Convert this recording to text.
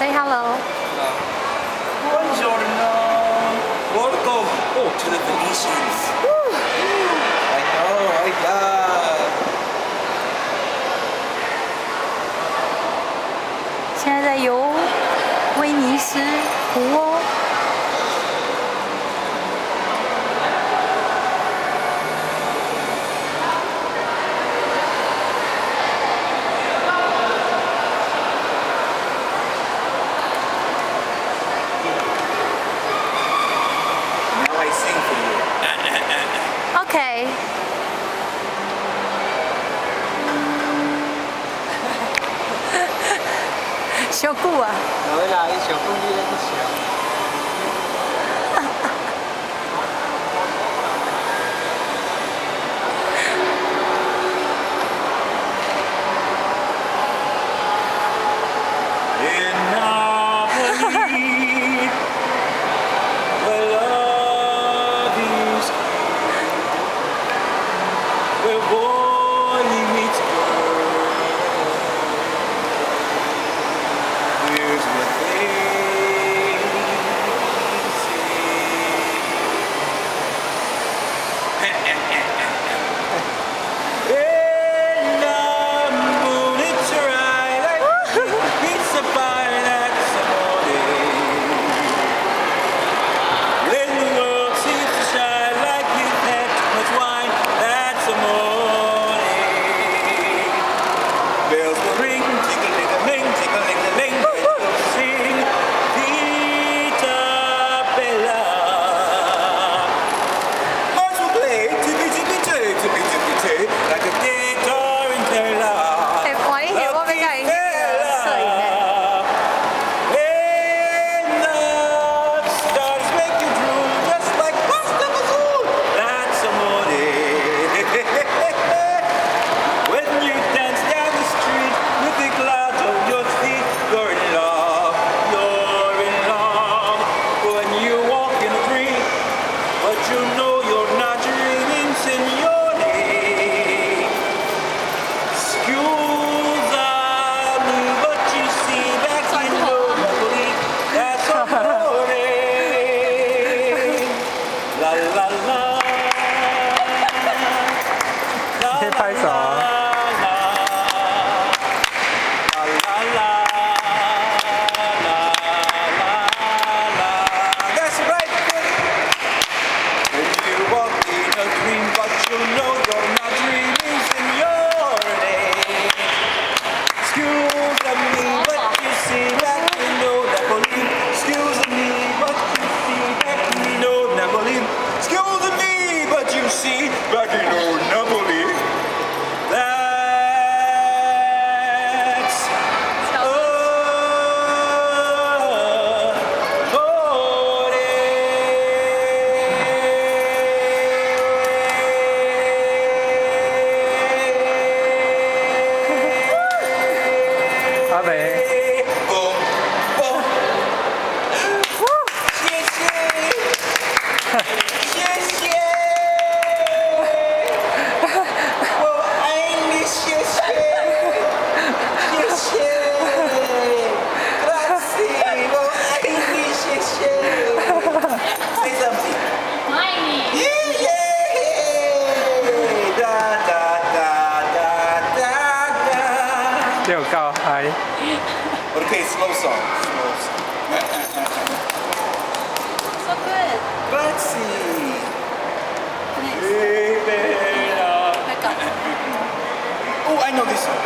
Say hello. Buongiorno. Welcome to the Venetians. I know, yeah. 现在在游威尼斯湖哦。 Okay. 小姑啊！对啦，伊小姑你咧笑。拍手啊！ 阿北，谢谢，我爱你，谢谢，谢谢 ，Grazie， 我爱你，谢谢。Say something。我爱你。耶耶，哒哒哒哒哒哒。你有够嗨。 Okay, slow song. So good. Grazie. Oh, I know this song.